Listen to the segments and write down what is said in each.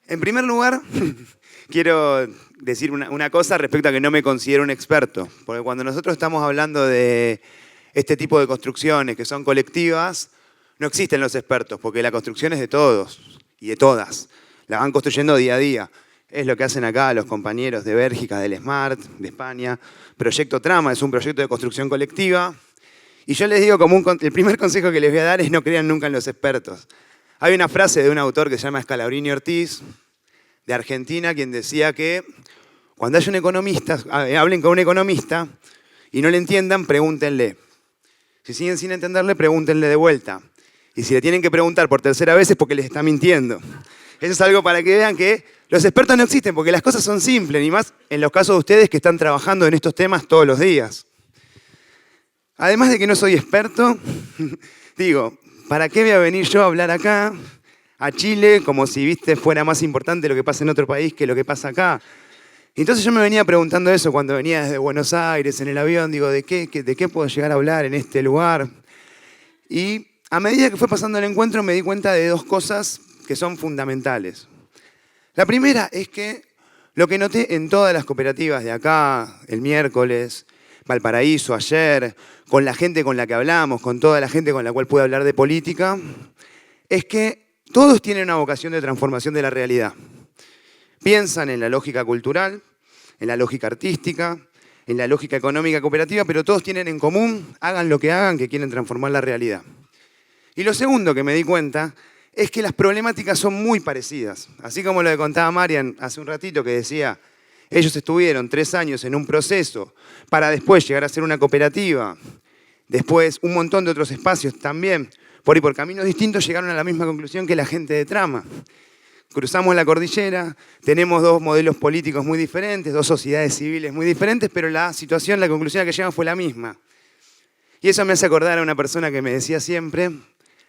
En primer lugar, quiero decir una cosa respecto a que no me considero un experto, porque cuando nosotros estamos hablando de este tipo de construcciones que son colectivas, no existen los expertos, porque la construcción es de todos y de todas. La van construyendo día a día. Es lo que hacen acá los compañeros de Bélgica, del SMART, de España. Proyecto Trama es un proyecto de construcción colectiva. Y yo les digo, el primer consejo que les voy a dar es no crean nunca en los expertos. Hay una frase de un autor que se llama Scalabrini Ortiz, de Argentina, quien decía que cuando haya un economista, hablen con un economista y no le entiendan, pregúntenle. Si siguen sin entenderle, pregúntenle de vuelta. Y si le tienen que preguntar por tercera vez es porque les está mintiendo. Eso es algo para que vean que los expertos no existen, porque las cosas son simples, ni más en los casos de ustedes que están trabajando en estos temas todos los días. Además de que no soy experto, digo, ¿para qué voy a venir yo a hablar acá, a Chile, como si, viste, fuera más importante lo que pasa en otro país que lo que pasa acá? Entonces yo me venía preguntando eso cuando venía desde Buenos Aires en el avión, digo, ¿de qué puedo llegar a hablar en este lugar? Y a medida que fue pasando el encuentro me di cuenta de dos cosas que son fundamentales. La primera es que lo que noté en todas las cooperativas de acá, el miércoles, Valparaíso, ayer, con la gente con la que hablamos, con toda la gente con la cual pude hablar de política, es que todos tienen una vocación de transformación de la realidad. Piensan en la lógica cultural, en la lógica artística, en la lógica económica cooperativa, pero todos tienen en común, hagan lo que hagan, que quieren transformar la realidad. Y lo segundo que me di cuenta es que las problemáticas son muy parecidas. Así como lo que contaba Marian hace un ratito, que decía, ellos estuvieron 3 años en un proceso para después llegar a ser una cooperativa, después un montón de otros espacios también, por caminos distintos llegaron a la misma conclusión que la gente de Trama. Cruzamos la cordillera, tenemos 2 modelos políticos muy diferentes, 2 sociedades civiles muy diferentes, pero la situación, la conclusión a que llegamos fue la misma. Y eso me hace acordar a una persona que me decía siempre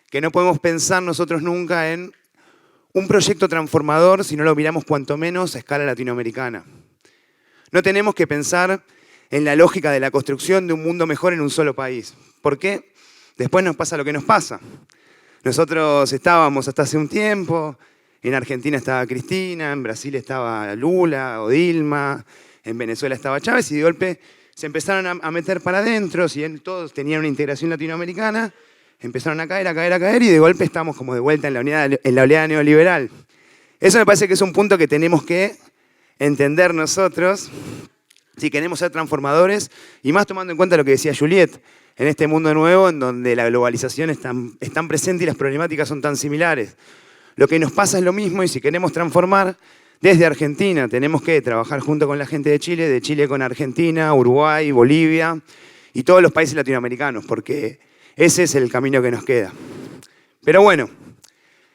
que no podemos pensar nosotros nunca en un proyecto transformador si no lo miramos cuanto menos a escala latinoamericana. No tenemos que pensar en la lógica de la construcción de un mundo mejor en un solo país. ¿Por qué? Después nos pasa lo que nos pasa. Nosotros estábamos hasta hace un tiempo, en Argentina estaba Cristina, en Brasil estaba Lula o Dilma, en Venezuela estaba Chávez, y de golpe se empezaron a meter para adentro, si bien todos tenían una integración latinoamericana, empezaron a caer, y de golpe estamos como de vuelta en la oleada neoliberal. Eso me parece que es un punto que tenemos que entender nosotros si queremos ser transformadores, y más tomando en cuenta lo que decía Juliet, en este mundo nuevo en donde la globalización es tan presente y las problemáticas son tan similares. Lo que nos pasa es lo mismo, y si queremos transformar desde Argentina, tenemos que trabajar junto con la gente de Chile con Argentina, Uruguay, Bolivia y todos los países latinoamericanos, porque ese es el camino que nos queda. Pero bueno,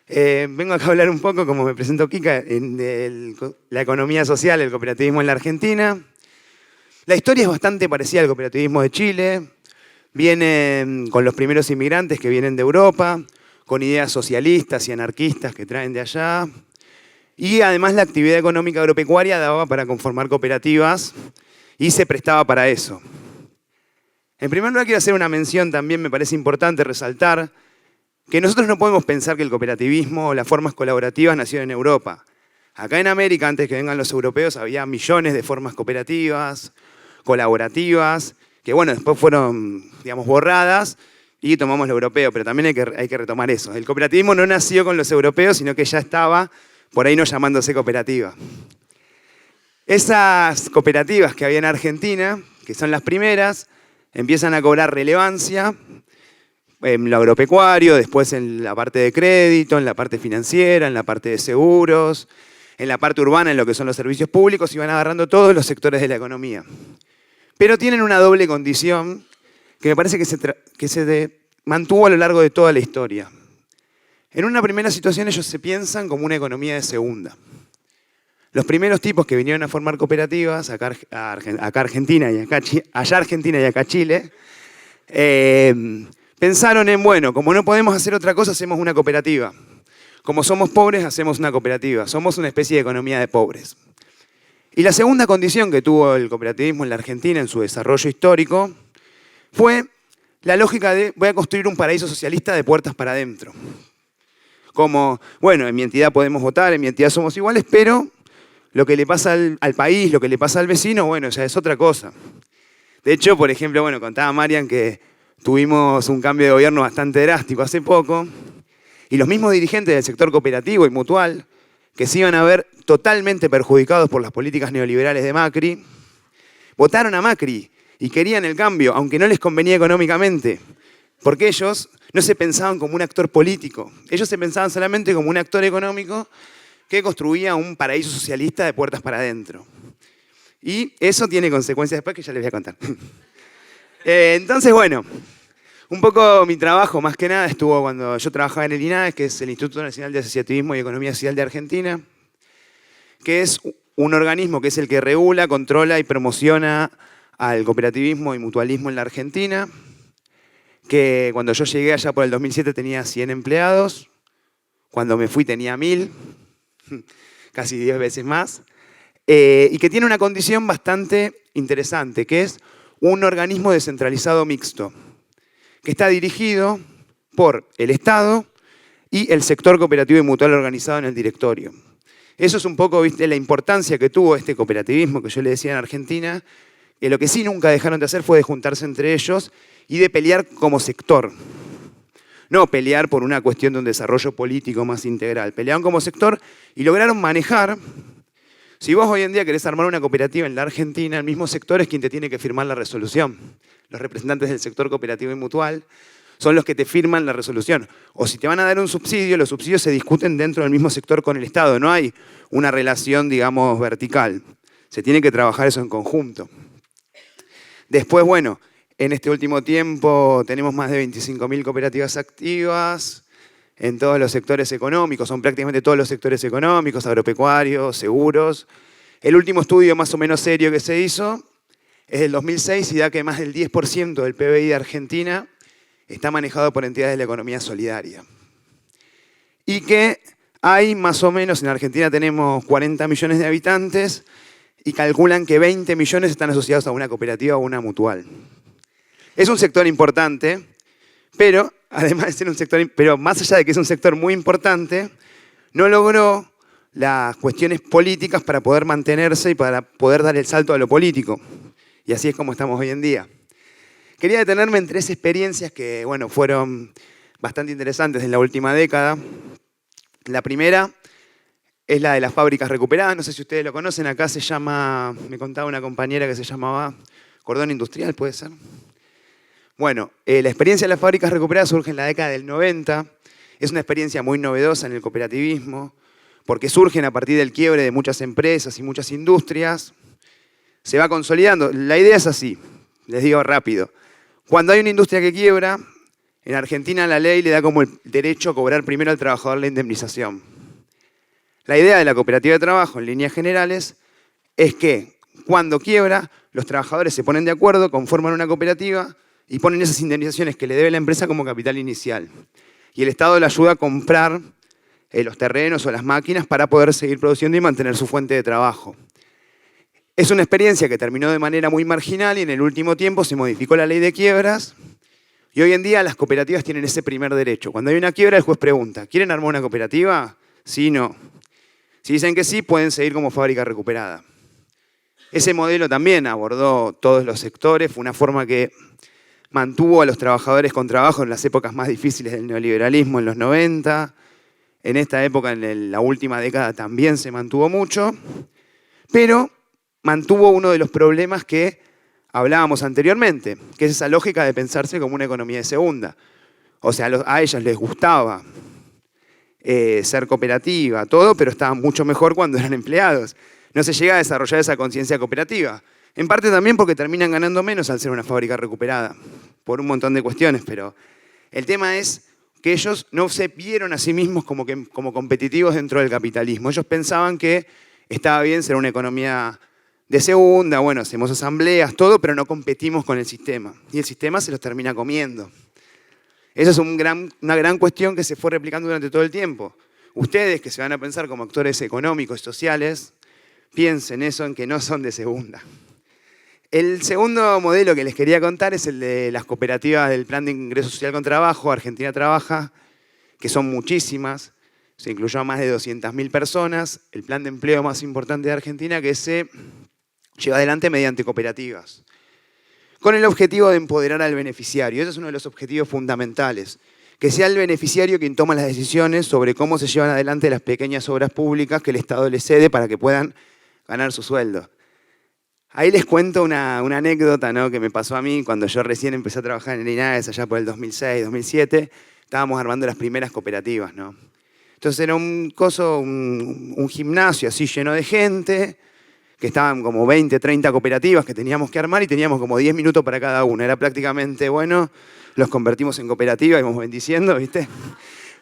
vengo acá a hablar un poco, como me presentó Kika, de la economía social, el cooperativismo en la Argentina. La historia es bastante parecida al cooperativismo de Chile. Viene con los primeros inmigrantes que vienen de Europa, con ideas socialistas y anarquistas que traen de allá. Y además la actividad económica agropecuaria daba para conformar cooperativas y se prestaba para eso. En primer lugar, quiero hacer una mención también, me parece importante resaltar, que nosotros no podemos pensar que el cooperativismo o las formas colaborativas nacieron en Europa. Acá en América, antes que vengan los europeos, había millones de formas cooperativas, colaborativas, que bueno, después fueron, digamos, borradas y tomamos lo europeo, pero también hay que retomar eso. El cooperativismo no nació con los europeos, sino que ya estaba por ahí no llamándose cooperativa. Esas cooperativas que había en Argentina, que son las primeras, empiezan a cobrar relevancia en lo agropecuario, después en la parte de crédito, en la parte financiera, en la parte de seguros, en la parte urbana, en lo que son los servicios públicos, y van agarrando todos los sectores de la economía. Pero tienen una doble condición que me parece que se mantuvo a lo largo de toda la historia. En una primera situación ellos se piensan como una economía de segunda. Los primeros tipos que vinieron a formar cooperativas, acá Argentina y allá Argentina y acá Chile, pensaron en, bueno, como no podemos hacer otra cosa, hacemos una cooperativa. Como somos pobres, hacemos una cooperativa. Somos una especie de economía de pobres. Y la segunda condición que tuvo el cooperativismo en la Argentina en su desarrollo histórico fue la lógica de voy a construir un paraíso socialista de puertas para adentro. Como, bueno, en mi entidad podemos votar, en mi entidad somos iguales, pero lo que le pasa al país, lo que le pasa al vecino, bueno, ya es otra cosa. De hecho, por ejemplo, bueno, contaba Marian que tuvimos un cambio de gobierno bastante drástico hace poco, y los mismos dirigentes del sector cooperativo y mutual, que se iban a ver totalmente perjudicados por las políticas neoliberales de Macri, votaron a Macri y querían el cambio, aunque no les convenía económicamente, porque ellos no se pensaban como un actor político, ellos se pensaban solamente como un actor económico que construía un paraíso socialista de puertas para adentro. Y eso tiene consecuencias después que ya les voy a contar. Entonces, bueno, un poco mi trabajo, más que nada, estuvo cuando yo trabajaba en el INAES, que es el Instituto Nacional de Asociativismo y Economía Social de Argentina, que es un organismo que es el que regula, controla y promociona al cooperativismo y mutualismo en la Argentina, que cuando yo llegué allá por el 2007 tenía 100 empleados, cuando me fui tenía 1000, casi 10 veces más, y que tiene una condición bastante interesante, que es un organismo descentralizado mixto, que está dirigido por el Estado y el sector cooperativo y mutual organizado en el directorio. Eso es un poco, ¿viste?, la importancia que tuvo este cooperativismo que yo le decía en Argentina, que lo que sí nunca dejaron de hacer fue de juntarse entre ellos y de pelear como sector. No pelear por una cuestión de un desarrollo político más integral. Pelearon como sector y lograron manejar. Si vos hoy en día querés armar una cooperativa en la Argentina, el mismo sector es quien te tiene que firmar la resolución. Los representantes del sector cooperativo y mutual son los que te firman la resolución. O si te van a dar un subsidio, los subsidios se discuten dentro del mismo sector con el Estado. No hay una relación, digamos, vertical. Se tiene que trabajar eso en conjunto. Después, bueno, en este último tiempo tenemos más de 25.000 cooperativas activas en todos los sectores económicos. Son prácticamente todos los sectores económicos, agropecuarios, seguros. El último estudio más o menos serio que se hizo es del 2006 y da que más del 10% del PBI de Argentina está manejado por entidades de la economía solidaria. Y que hay más o menos, en Argentina tenemos 40 millones de habitantes y calculan que 20 millones están asociados a una cooperativa o una mutual. Es un sector importante, pero además de ser un sector, pero más allá de que es un sector muy importante, no logró las cuestiones políticas para poder mantenerse y para poder dar el salto a lo político. Y así es como estamos hoy en día. Quería detenerme en 3 experiencias que, bueno, fueron bastante interesantes en la última década. La primera es la de las fábricas recuperadas. No sé si ustedes lo conocen. Acá se llama, me contaba una compañera que se llamaba Cordón Industrial, ¿puede ser? Bueno, la experiencia de las fábricas recuperadas surge en la década del 90. Es una experiencia muy novedosa en el cooperativismo, porque surgen a partir del quiebre de muchas empresas y muchas industrias. Se va consolidando. La idea es así, les digo rápido. Cuando hay una industria que quiebra, en Argentina la ley le da como el derecho a cobrar primero al trabajador la indemnización. La idea de la cooperativa de trabajo, en líneas generales, es que cuando quiebra, los trabajadores se ponen de acuerdo, conforman una cooperativa y ponen esas indemnizaciones que le debe la empresa como capital inicial. Y el Estado le ayuda a comprar los terrenos o las máquinas para poder seguir produciendo y mantener su fuente de trabajo. Es una experiencia que terminó de manera muy marginal y en el último tiempo se modificó la ley de quiebras y hoy en día las cooperativas tienen ese primer derecho. Cuando hay una quiebra, el juez pregunta, ¿quieren armar una cooperativa? Sí, no. Si dicen que sí, pueden seguir como fábrica recuperada. Ese modelo también abordó todos los sectores, fue una forma que mantuvo a los trabajadores con trabajo en las épocas más difíciles del neoliberalismo, en los 90. En esta época, en la última década, también se mantuvo mucho, pero mantuvo uno de los problemas que hablábamos anteriormente, que es esa lógica de pensarse como una economía de segunda. O sea, a ellas les gustaba ser cooperativa, todo, pero estaban mucho mejor cuando eran empleados. No se llega a desarrollar esa conciencia cooperativa. En parte también porque terminan ganando menos al ser una fábrica recuperada, por un montón de cuestiones, pero el tema es que ellos no se vieron a sí mismos como competitivos dentro del capitalismo. Ellos pensaban que estaba bien ser una economía de segunda, bueno, hacemos asambleas, todo, pero no competimos con el sistema. Y el sistema se los termina comiendo. Esa es una gran cuestión que se fue replicando durante todo el tiempo. Ustedes que se van a pensar como actores económicos y sociales, piensen eso en que no son de segunda. El segundo modelo que les quería contar es el de las cooperativas del Plan de Ingreso Social con Trabajo, Argentina Trabaja, que son muchísimas. Se incluyó a más de 200.000 personas. El plan de empleo más importante de Argentina que se lleva adelante mediante cooperativas, con el objetivo de empoderar al beneficiario. Ese es uno de los objetivos fundamentales. Que sea el beneficiario quien toma las decisiones sobre cómo se llevan adelante las pequeñas obras públicas que el Estado les cede para que puedan ganar su sueldo. Ahí les cuento una anécdota, ¿no?, que me pasó a mí cuando yo recién empecé a trabajar en el INAES, allá por el 2006, 2007. Estábamos armando las primeras cooperativas, ¿no? Entonces era un gimnasio así lleno de gente, que estaban como 20, 30 cooperativas que teníamos que armar y teníamos como 10 minutos para cada una. Era prácticamente, bueno, los convertimos en cooperativa, íbamos bendiciendo, ¿viste?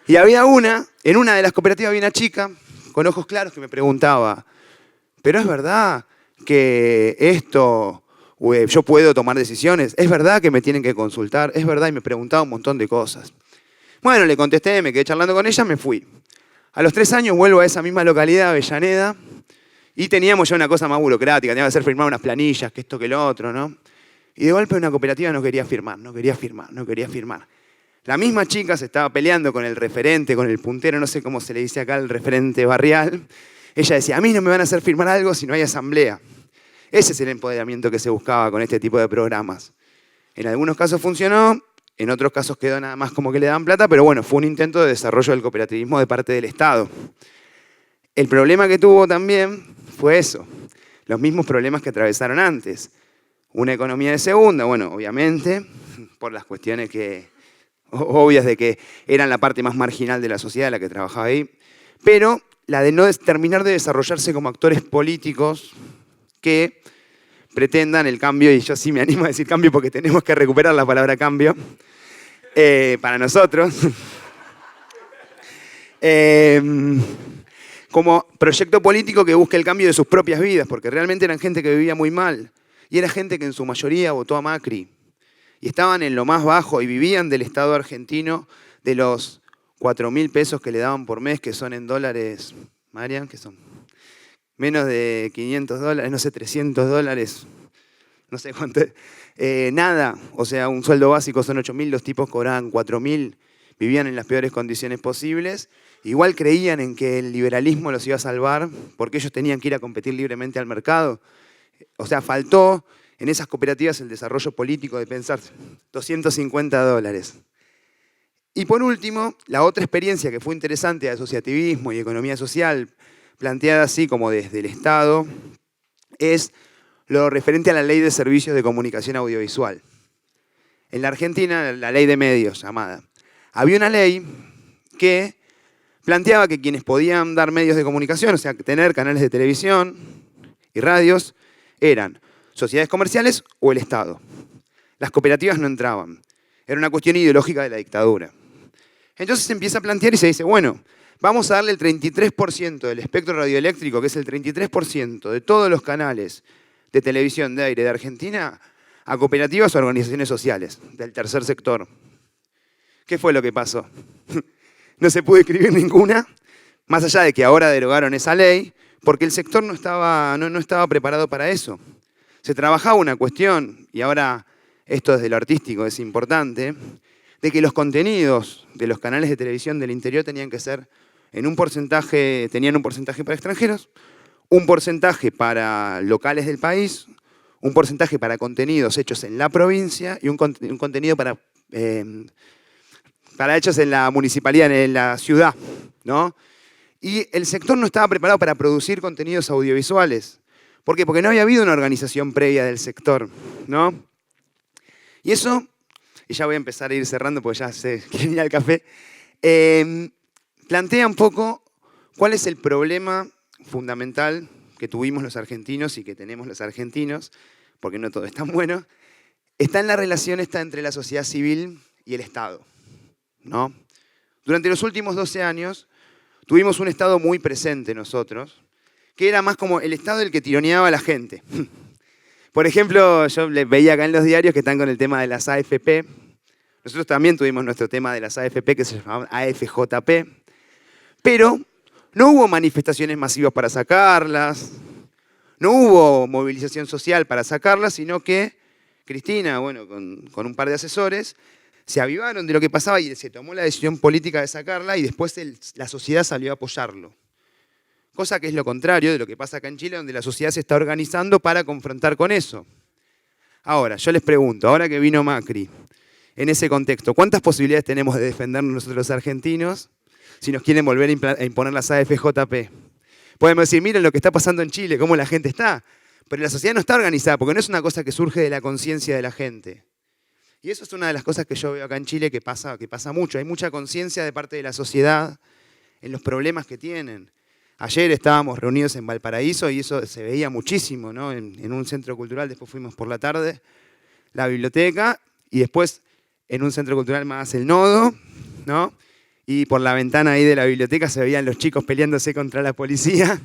Y en una de las cooperativas había una chica con ojos claros que me preguntaba, ¿pero es verdad que yo puedo tomar decisiones? ¿Es verdad que me tienen que consultar? ¿Es verdad? Y me preguntaba un montón de cosas. Bueno, le contesté, me quedé charlando con ella, me fui. A los 3 años vuelvo a esa misma localidad, Avellaneda, y teníamos ya una cosa más burocrática, tenía que hacer firmar unas planillas, que esto, que lo otro, ¿no? Y de golpe una cooperativa no quería firmar. La misma chica se estaba peleando con el referente, con el puntero, no sé cómo se le dice acá, el referente barrial. Ella decía, a mí no me van a hacer firmar algo si no hay asamblea. Ese es el empoderamiento que se buscaba con este tipo de programas. En algunos casos funcionó, en otros casos quedó nada más como que le daban plata, pero bueno, fue un intento de desarrollo del cooperativismo de parte del Estado. El problema que tuvo también fue eso, los mismos problemas que atravesaron antes. Una economía de segunda, bueno, obviamente, por las cuestiones obvias de que eran la parte más marginal de la sociedad la que trabajaba ahí, pero la de no terminar de desarrollarse como actores políticos que pretendan el cambio, y yo sí me animo a decir cambio porque tenemos que recuperar la palabra cambio, para nosotros, como proyecto político que busque el cambio de sus propias vidas, porque realmente eran gente que vivía muy mal, y era gente que en su mayoría votó a Macri, y estaban en lo más bajo y vivían del Estado argentino, de los 4.000 pesos que le daban por mes, que son en dólares, Marian, que son menos de 500 dólares, no sé, 300 dólares, no sé cuánto. Nada, o sea, un sueldo básico son 8.000, los tipos cobraban 4.000, vivían en las peores condiciones posibles. Igual creían en que el liberalismo los iba a salvar porque ellos tenían que ir a competir libremente al mercado. O sea, faltó en esas cooperativas el desarrollo político de pensar 250 dólares. Y por último, la otra experiencia que fue interesante de asociativismo y economía social, planteada así como desde el Estado, es lo referente a la Ley de Servicios de Comunicación Audiovisual. En la Argentina, la Ley de Medios llamada. Había una ley que planteaba que quienes podían dar medios de comunicación, o sea, tener canales de televisión y radios, eran sociedades comerciales o el Estado. Las cooperativas no entraban. Era una cuestión ideológica de la dictadura. Entonces se empieza a plantear y se dice, bueno, vamos a darle el 33% del espectro radioeléctrico, que es el 33% de todos los canales de televisión de aire de Argentina, a cooperativas o organizaciones sociales del tercer sector. ¿Qué fue lo que pasó? No se pudo escribir ninguna, más allá de que ahora derogaron esa ley, porque el sector no estaba preparado para eso. Se trabajaba una cuestión, y ahora esto desde lo artístico es importante, de que los contenidos de los canales de televisión del interior tenían que ser tenían un porcentaje para extranjeros, un porcentaje para locales del país, un porcentaje para contenidos hechos en la provincia y un contenido para hechos en la municipalidad, en la ciudad, ¿no? Y el sector no estaba preparado para producir contenidos audiovisuales. ¿Por qué? Porque no había habido una organización previa del sector, ¿no? Y eso, y ya voy a empezar a ir cerrando porque ya se quiere ir al café, plantea un poco cuál es el problema fundamental que tuvimos los argentinos y que tenemos los argentinos, porque no todo es tan bueno, está en la relación entre la sociedad civil y el Estado, ¿no? Durante los últimos 12 años tuvimos un Estado muy presente nosotros, que era más como el Estado el que tironeaba a la gente. Por ejemplo, yo veía acá en los diarios que están con el tema de las AFP. Nosotros también tuvimos nuestro tema de las AFP que se llamaban AFJP, pero no hubo manifestaciones masivas para sacarlas, no hubo movilización social para sacarla, sino que Cristina, bueno, con un par de asesores, se avivaron de lo que pasaba y se tomó la decisión política de sacarla y después la sociedad salió a apoyarlo. Cosa que es lo contrario de lo que pasa acá en Chile, donde la sociedad se está organizando para confrontar con eso. Ahora, yo les pregunto, ahora que vino Macri, en ese contexto, ¿cuántas posibilidades tenemos de defendernos nosotros los argentinos si nos quieren volver a imponer las AFJP? Podemos decir, miren lo que está pasando en Chile, cómo la gente está. Pero la sociedad no está organizada, porque no es una cosa que surge de la conciencia de la gente. Y eso es una de las cosas que yo veo acá en Chile que pasa mucho. Hay mucha conciencia de parte de la sociedad en los problemas que tienen. Ayer estábamos reunidos en Valparaíso y eso se veía muchísimo, ¿no? En un centro cultural, después fuimos por la tarde, la biblioteca, y después en un centro cultural más el Nodo, ¿no? Y por la ventana ahí de la biblioteca se veían los chicos peleándose contra la policía.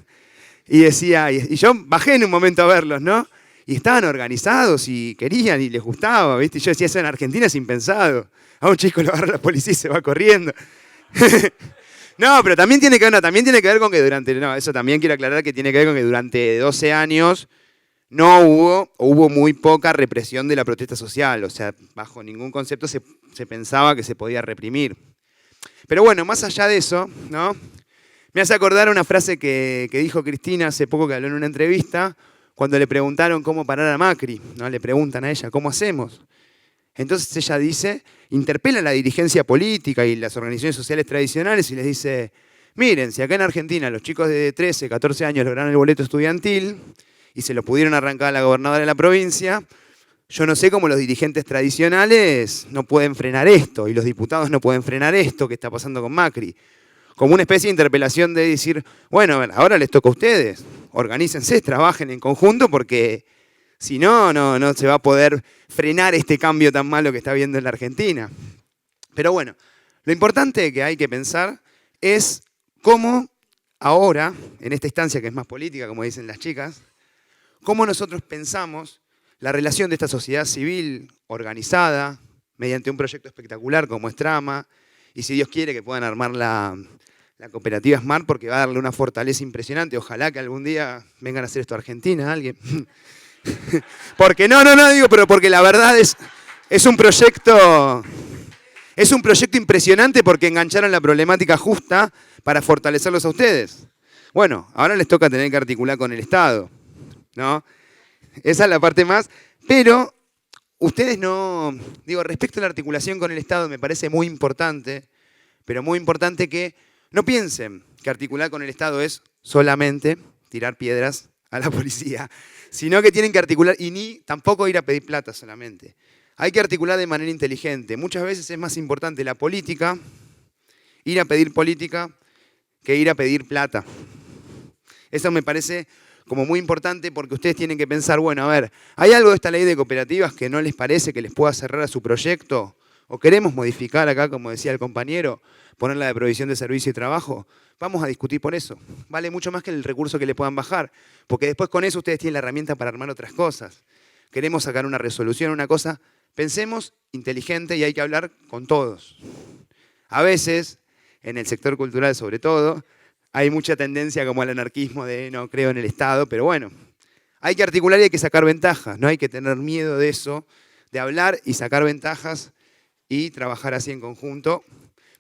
Y decía, y yo bajé en un momento a verlos, ¿no? Y estaban organizados y querían y les gustaba, ¿viste? Y yo decía, eso en Argentina es impensado. A un chico lo agarra la policía y se va corriendo. No, pero también tiene que ver con que eso también quiero aclarar que tiene que ver con que durante 12 años no hubo muy poca represión de la protesta social. O sea, bajo ningún concepto se pensaba que se podía reprimir. Pero bueno, más allá de eso, ¿no? Me hace acordar una frase que dijo Cristina hace poco, que habló en una entrevista, cuando le preguntaron cómo parar a Macri, ¿no? Le preguntan a ella, ¿cómo hacemos? Entonces ella dice, interpela a la dirigencia política y las organizaciones sociales tradicionales y les dice, miren, si acá en Argentina los chicos de 13, 14 años lograron el boleto estudiantil y se lo pudieron arrancar a la gobernadora de la provincia, yo no sé cómo los dirigentes tradicionales no pueden frenar esto y los diputados no pueden frenar esto que está pasando con Macri. Como una especie de interpelación de decir, bueno, ahora les toca a ustedes, organícense, trabajen en conjunto porque si no, no se va a poder frenar este cambio tan malo que está habiendo en la Argentina. Pero bueno, lo importante que hay que pensar es cómo ahora, en esta instancia que es más política, como dicen las chicas, cómo nosotros pensamos la relación de esta sociedad civil organizada mediante un proyecto espectacular como es Trama, y si Dios quiere que puedan armar la cooperativa Smart porque va a darle una fortaleza impresionante. Ojalá que algún día vengan a hacer esto a Argentina, alguien. Porque digo, pero porque la verdad es un proyecto impresionante porque engancharon la problemática justa para fortalecerlos a ustedes. Bueno, ahora les toca tener que articular con el Estado, ¿no? Esa es la parte más, pero ustedes no, digo, respecto a la articulación con el Estado me parece muy importante, pero muy importante que no piensen que articular con el Estado es solamente tirar piedras a la policía, sino que tienen que articular y ni tampoco ir a pedir plata solamente. Hay que articular de manera inteligente. Muchas veces es más importante la política, ir a pedir política, que ir a pedir plata. Eso me parece como muy importante porque ustedes tienen que pensar, bueno, a ver, ¿hay algo de esta ley de cooperativas que no les parece que les pueda cerrar a su proyecto? ¿O queremos modificar acá, como decía el compañero, ponerla de provisión de servicio y trabajo? Vamos a discutir por eso. Vale mucho más que el recurso que le puedan bajar, porque después con eso ustedes tienen la herramienta para armar otras cosas. Queremos sacar una resolución, una cosa, pensemos inteligente y hay que hablar con todos. A veces, en el sector cultural sobre todo, hay mucha tendencia como al anarquismo de no creo en el Estado, pero bueno, hay que articular y hay que sacar ventajas, no hay que tener miedo de eso, de hablar y sacar ventajas y trabajar así en conjunto,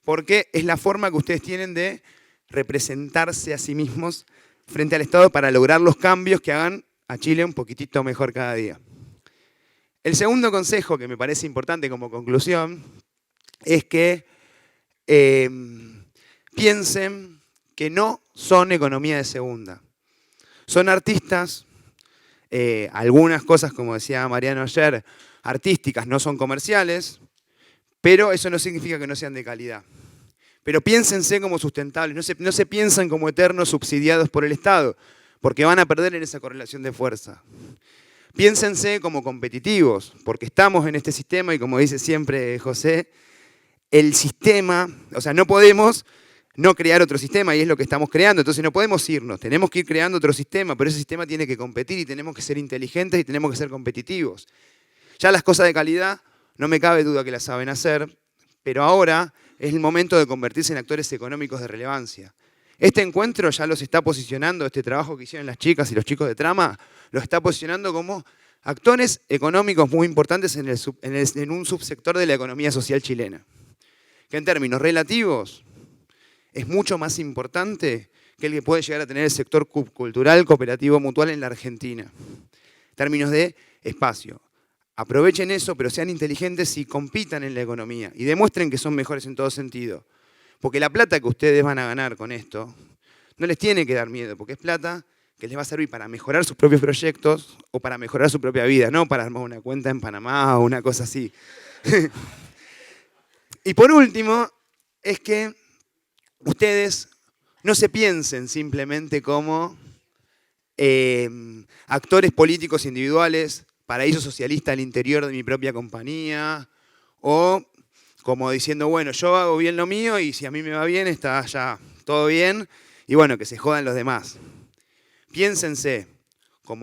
porque es la forma que ustedes tienen de representarse a sí mismos frente al Estado para lograr los cambios que hagan a Chile un poquitito mejor cada día. El segundo consejo que me parece importante como conclusión es que piensen que no son economía de segunda. Son artistas, algunas cosas, como decía Mariano ayer, artísticas, no son comerciales, pero eso no significa que no sean de calidad. Pero piénsense como sustentables, no se piensan como eternos subsidiados por el Estado, porque van a perder en esa correlación de fuerza. Piénsense como competitivos, porque estamos en este sistema y como dice siempre José, el sistema, o sea, no podemos no crear otro sistema y es lo que estamos creando, entonces no podemos irnos, tenemos que ir creando otro sistema, pero ese sistema tiene que competir y tenemos que ser inteligentes y tenemos que ser competitivos. Ya las cosas de calidad, no me cabe duda que las saben hacer, pero ahora es el momento de convertirse en actores económicos de relevancia. Este encuentro ya los está posicionando, este trabajo que hicieron las chicas y los chicos de Trama, los está posicionando como actores económicos muy importantes en un subsector de la economía social chilena, que en términos relativos es mucho más importante que el que puede llegar a tener el sector cultural, cooperativo, mutual en la Argentina. En términos de espacio. Aprovechen eso, pero sean inteligentes y compitan en la economía y demuestren que son mejores en todo sentido. Porque la plata que ustedes van a ganar con esto no les tiene que dar miedo, porque es plata que les va a servir para mejorar sus propios proyectos o para mejorar su propia vida, no para armar una cuenta en Panamá o una cosa así. Y por último, es que ustedes no se piensen simplemente como actores políticos individuales, paraíso socialista al interior de mi propia compañía, o como diciendo, bueno, yo hago bien lo mío y si a mí me va bien, está ya todo bien, y bueno, que se jodan los demás. Piénsense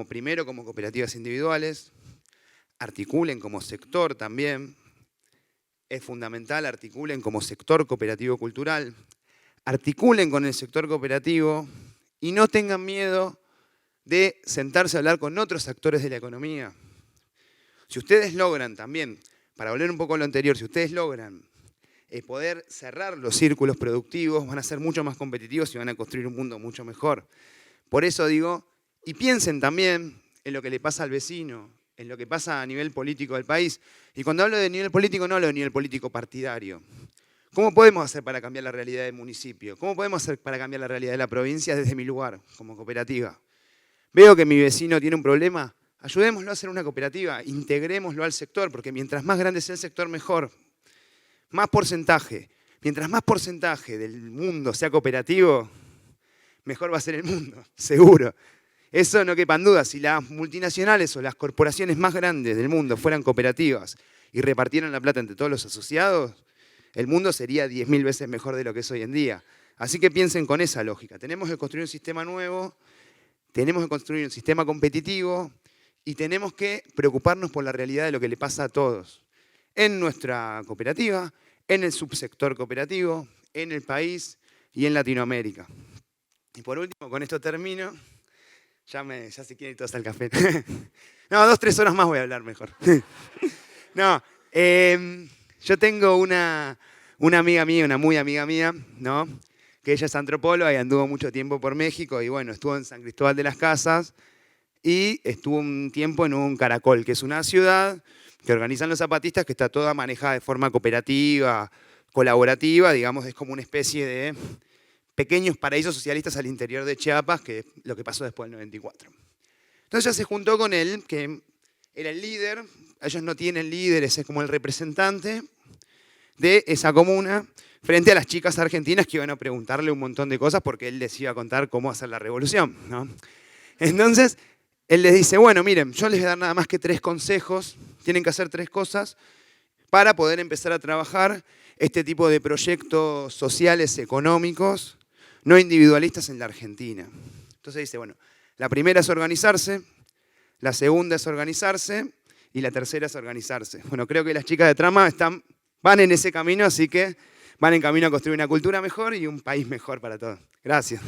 primero como cooperativas individuales, articulen como sector también, es fundamental, articulen como sector cooperativo cultural, articulen con el sector cooperativo y no tengan miedo de sentarse a hablar con otros actores de la economía. Si ustedes logran también, para volver un poco a lo anterior, si ustedes logran poder cerrar los círculos productivos, van a ser mucho más competitivos y van a construir un mundo mucho mejor. Por eso digo, y piensen también en lo que le pasa al vecino, en lo que pasa a nivel político del país. Y cuando hablo de nivel político, no hablo de nivel político partidario. ¿Cómo podemos hacer para cambiar la realidad del municipio? ¿Cómo podemos hacer para cambiar la realidad de la provincia desde mi lugar, como cooperativa? Veo que mi vecino tiene un problema, ayudémoslo a hacer una cooperativa, integrémoslo al sector, porque mientras más grande sea el sector, mejor. Más porcentaje. Mientras más porcentaje del mundo sea cooperativo, mejor va a ser el mundo, seguro. Eso no quepan dudas. Si las multinacionales o las corporaciones más grandes del mundo fueran cooperativas y repartieran la plata entre todos los asociados, el mundo sería 10.000 veces mejor de lo que es hoy en día. Así que piensen con esa lógica. Tenemos que construir un sistema nuevo, tenemos que construir un sistema competitivo y tenemos que preocuparnos por la realidad de lo que le pasa a todos. En nuestra cooperativa, en el subsector cooperativo, en el país y en Latinoamérica. Y por último, con esto termino. Ya se quieren ir todos al café. No, 2 o 3 horas más voy a hablar mejor. No, yo tengo una amiga mía, una muy amiga mía, ¿no? Que ella es antropóloga y anduvo mucho tiempo por México y bueno, estuvo en San Cristóbal de las Casas y estuvo un tiempo en un Caracol, que es una ciudad que organizan los zapatistas que está toda manejada de forma cooperativa, colaborativa, digamos, es como una especie de pequeños paraísos socialistas al interior de Chiapas, que es lo que pasó después del 94. Entonces ella se juntó con él, que era el líder, ellos no tienen líderes, es como el representante de esa comuna, frente a las chicas argentinas que iban a preguntarle un montón de cosas porque él les iba a contar cómo hacer la revolución, ¿no? Entonces, él les dice, bueno, miren, yo les voy a dar nada más que 3 consejos, tienen que hacer 3 cosas para poder empezar a trabajar este tipo de proyectos sociales, económicos, no individualistas en la Argentina. Entonces dice, bueno, la primera es organizarse, la segunda es organizarse y la tercera es organizarse. Bueno, creo que las chicas de Trama van en ese camino, así que van en camino a construir una cultura mejor y un país mejor para todos. Gracias.